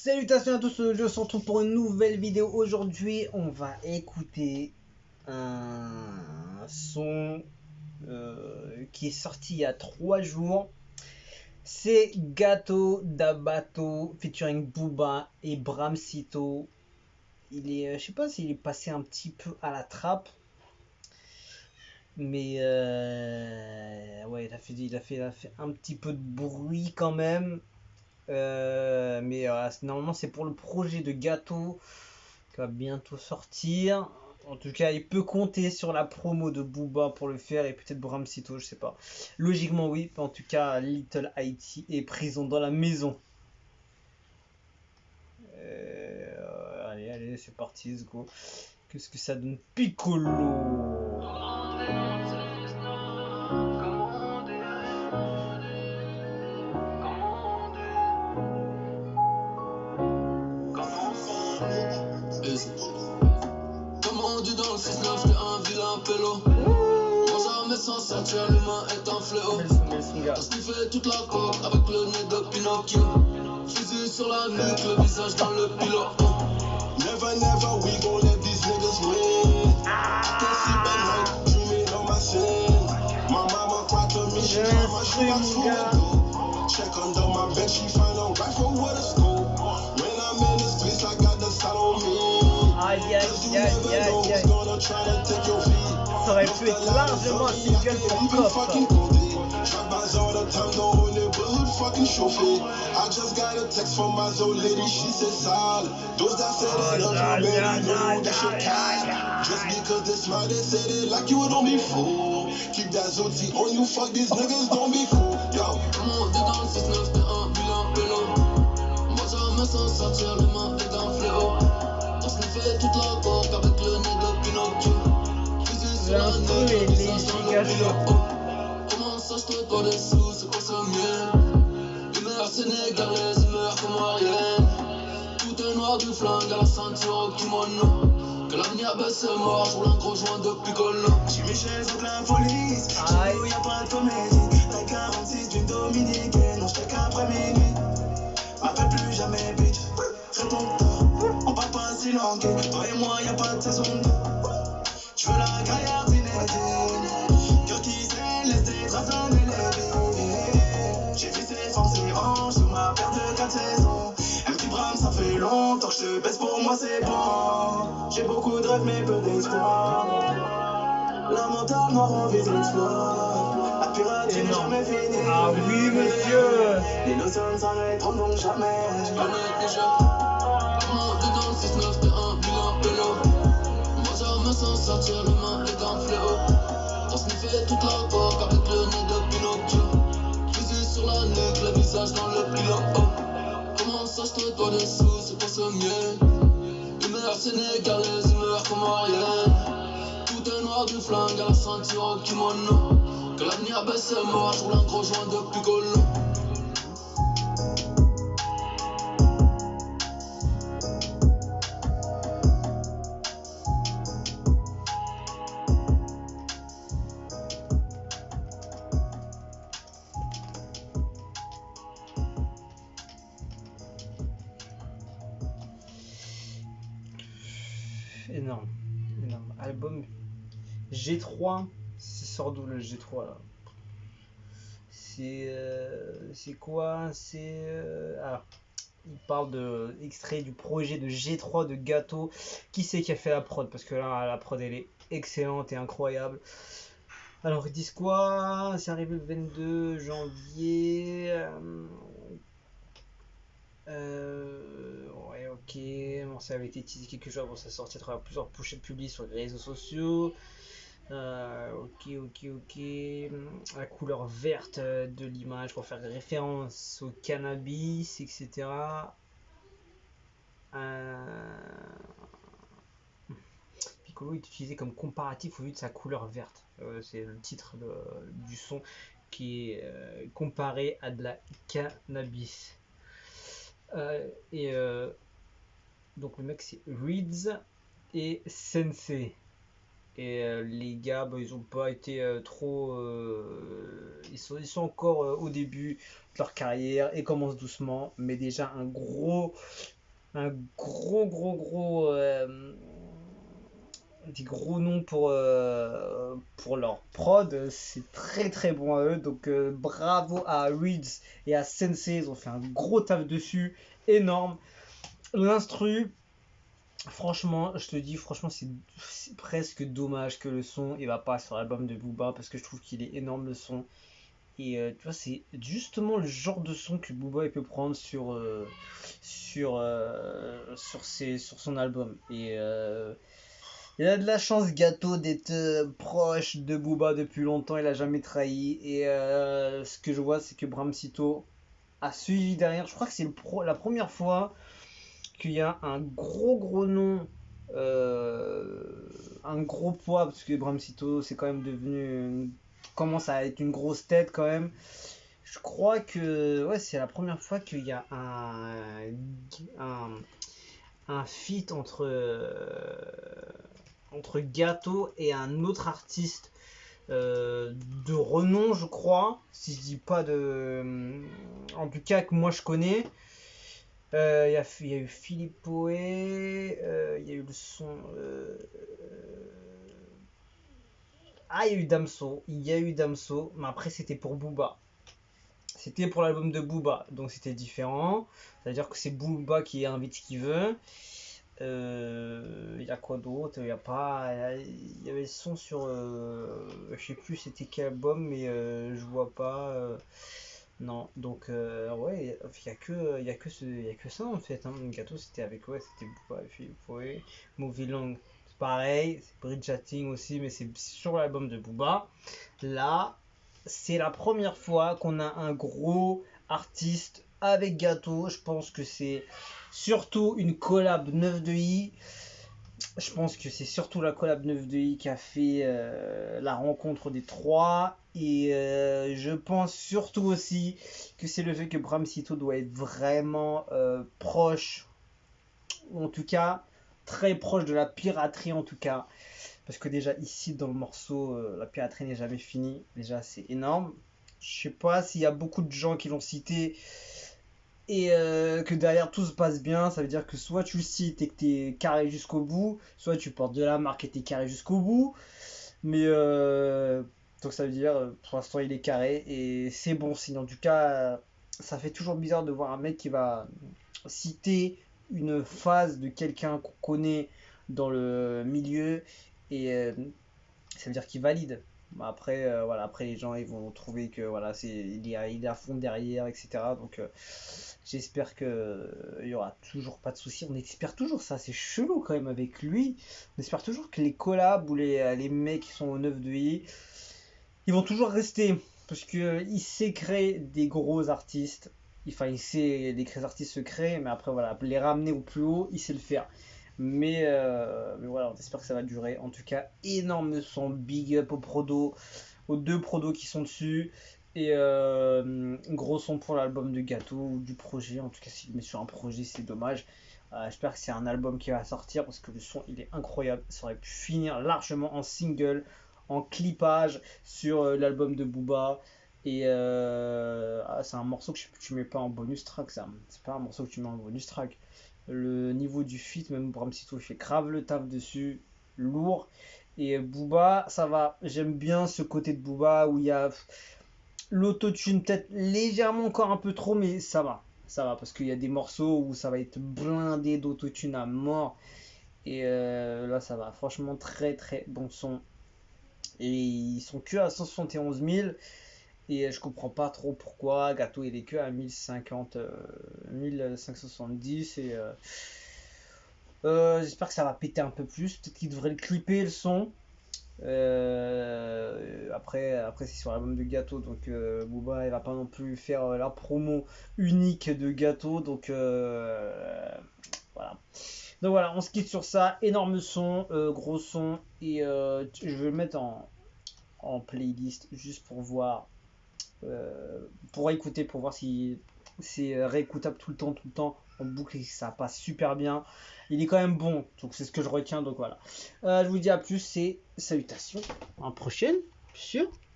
Salutations à tous, je se retrouve pour une nouvelle vidéo. Aujourd'hui, on va écouter un son qui est sorti il y a 3 jours. C'est Gato da Bato featuring Booba et Bramsito. Il est, je sais pas s'il est passé un petit peu à la trappe, mais ouais, il a fait un petit peu de bruit quand même. Normalement c'est pour le projet de Gato qui va bientôt sortir. En tout cas, il peut compter sur la promo de Booba pour le faire et peut-être Bramsito, je sais pas. Logiquement oui, en tout cas Little Haïti est présent dans la maison. Allez, c'est parti, let's go. Qu'est-ce que ça donne? Piccolo. Commandé dans le 6-9, j'étais un vilain pélo. Mon jamais sans ceinture, l'humain est un fléau. On sniffait toute la coque avec le nez de Pinocchio. Fusil sur la nuque, le visage dans le pilote. Never, never, we gon' let these niggas win. I can sleep at night, dreaming of my sins. My mama cried to me, she got my shoe box full of gold. Check under my bed, she find a rifle with a scope. When I'm in this place, I got the side on me. Ça aurait pu être largement un single pour Coff. I just got a text from my old lady, she said solid. Those that said they love you, baby, know they should die. Just because they smile, they said it like you, don't be fool. Keep that Zoti on you, fuck these niggas, don't be cool. Yo, monté dans le 6-9, t'es un vilain pélo. Moi jamais sans sortir, les mains est un fléau. On sniffait toute la coque avec le nez de Pinocchio. Fusil sur la nuque, le visage dans le pilote. Comment ça, je te dois des sous, c'est quoi ce miel? Humeur sénégalaise, humeur comorienne. Tout est noir du flingue à la ceinture au kimono. Que l'avenir baisse est mort, je roule un gros joint de Piccolo. J'suis Michel, toute la police. Chez nous y'a pas de comédie. La 46 d'une dominicaine, on check après minuit. M'appelle plus jamais bitch, réponds tard. On parle pas si langué, toi et moi y'a pas de saison. J'veux la gaillarde inédite. Cœur qui sait, laisse des traces en élevé. J'ai vu ses formes, ses hanches, sous ma paire de 4 saisons. Un petit brame, ça fait longtemps que je te baisse, pour moi c'est bon. J'ai beaucoup de rêves, mais peu d'espoir. La mentale noire, on vise l'exploit. La piraterie n'est jamais finie. Ah oui, monsieur. Les notions s'arrêteront donc jamais. Je connais déjà. Monté dans le 6-9, t'es un vilain pélo. Moi jamais sans sortir, le main est un fléau. On sniffait toute la coque avec le nez de Pinocchio. Fusil sur la nuque, le visage dans le pilote. Comment ça, je te dois des sous, c'est pas ce miel. Humeur sénégalaise, humeur comorienne. Tout est noir du flingue à la ceinture au kimono. Que l'avenir baisse est mort, je roule un gros joint de Piccolo. Énorme album. G3, c'est sort d'où le G3 là? C'est quoi? Il parle de extrait du projet de G3 de Gato. Qui c'est qui a fait la prod? Parce que là la prod elle est excellente et incroyable. Alors ils disent quoi? C'est arrivé le 22 janvier. Ouais, ok. Bon, ça avait été teasé quelques jours avant sa sortie à travers plusieurs pochettes publiées sur les réseaux sociaux. Ok. La couleur verte de l'image pour faire référence au cannabis, etc. Piccolo est utilisé comme comparatif au vu de sa couleur verte. C'est le titre du son qui est comparé à de la cannabis. Donc le mec c'est Reeds et Sensei. Et les gars, ils ont pas été trop. Ils sont encore au début de leur carrière et commencent doucement, mais déjà un gros un gros des gros noms pour leur prod. C'est très bon à eux. Donc bravo à Reeds et à Sensei. Ils ont fait un gros taf dessus. Énorme. L'instru, franchement, je te dis, franchement, c'est presque dommage que le son il va pas sur l'album de Booba parce que je trouve qu'il est énorme le son. Et tu vois, c'est justement le genre de son que Booba il peut prendre sur son album. Et il a de la chance, Gâteau, d'être proche de Booba depuis longtemps. Il a jamais trahi. Et ce que je vois, c'est que Bram Sito a suivi derrière. Je crois que c'est la première fois qu'il y a un gros nom, un gros poids, parce que Bram Sito, c'est quand même commence à être une grosse tête quand même. Je crois que ouais, c'est la première fois qu'il y a un, un feat entre Gâteau et un autre artiste de renom, je crois, si je dis pas de. En tout cas, que moi je connais. Il y a eu Philippe Poé, il y a eu le son. Ah, il y a eu Damso, mais après c'était pour Booba. C'était pour l'album de Booba, donc c'était différent. C'est-à-dire que c'est Booba qui invite ce qu'il veut. Il y a quoi d'autre? Il y a pas. Il y avait le son sur. Je sais plus c'était quel album, mais je vois pas. Non, donc ouais, il y a que ça en fait. Hein. Gâteau c'était avec ouais, c'était Booba et Philippe Poé. Movie Long, c'est pareil, c'est Bridge Chatting aussi, mais c'est sur l'album de Booba. Là, c'est la première fois qu'on a un gros artiste avec Gâteau. Je pense que c'est surtout une collab 9 de I. Je pense que c'est surtout la collab 9 de I qui a fait la rencontre des trois. Et je pense surtout aussi que c'est le fait que Bram Sito doit être vraiment proche, ou en tout cas très proche de la piraterie en tout cas. Parce que déjà ici dans le morceau, la piraterie n'est jamais finie. Déjà c'est énorme. Je sais pas s'il y a beaucoup de gens qui l'ont cité et que derrière tout se passe bien, ça veut dire que soit tu le cites et que t'es carré jusqu'au bout, soit tu portes de la marque et t'es carré jusqu'au bout. Mais donc ça veut dire pour l'instant il est carré et c'est bon signe. En tout cas, ça fait toujours bizarre de voir un mec qui va citer une phase de quelqu'un qu'on connaît dans le milieu et ça veut dire qu'il valide. Bah, après, voilà, après les gens ils vont trouver que voilà, il est à fond derrière, etc. Donc j'espère que il y aura toujours pas de soucis. On espère toujours ça, c'est chelou quand même avec lui. On espère toujours que les collabs ou les mecs qui sont au 9 de I, ils vont toujours rester. Parce que il sait créer des gros artistes. Enfin, il sait des artistes se créer, mais après voilà, les ramener au plus haut, il sait le faire. Mais voilà, on espère que ça va durer. En tout cas, énorme son, big up aux deux prodos qui sont dessus. Et gros son pour l'album de Gâteau ou du projet. En tout cas, s'il met sur un projet, c'est dommage. J'espère que c'est un album qui va sortir parce que le son il est incroyable. Ça aurait pu finir largement en single, en clippage sur l'album de Booba. Et c'est un morceau que tu mets pas en bonus track, ça. C'est pas un morceau que tu mets en bonus track. Le niveau du feat, même Bram Sito, il fait grave le taf dessus, lourd. Et Booba, ça va. J'aime bien ce côté de Booba où il y a l'autotune, peut-être légèrement encore un peu trop, mais ça va. Ça va, parce qu'il y a des morceaux où ça va être blindé d'autotune à mort. Et là, ça va. Franchement, très bon son. Et ils sont que à 171 000. Et je comprends pas trop pourquoi. Gâteau il est que à 1050, 1570. Et j'espère que ça va péter un peu plus. Peut-être qu'il devrait le clipper le son. Après c'est sur l'album de Gâteau. Donc Booba il va pas non plus faire la promo unique de Gâteau. Donc voilà. Donc voilà, on se quitte sur ça. Énorme son, gros son. Et je vais le mettre en playlist juste pour voir pour écouter, pour voir si c'est réécoutable tout le temps en boucle et que ça passe super bien. Il est quand même bon, donc c'est ce que je retiens. Donc voilà. Je vous dis à plus, c'est salutations. À la prochaine, sûr.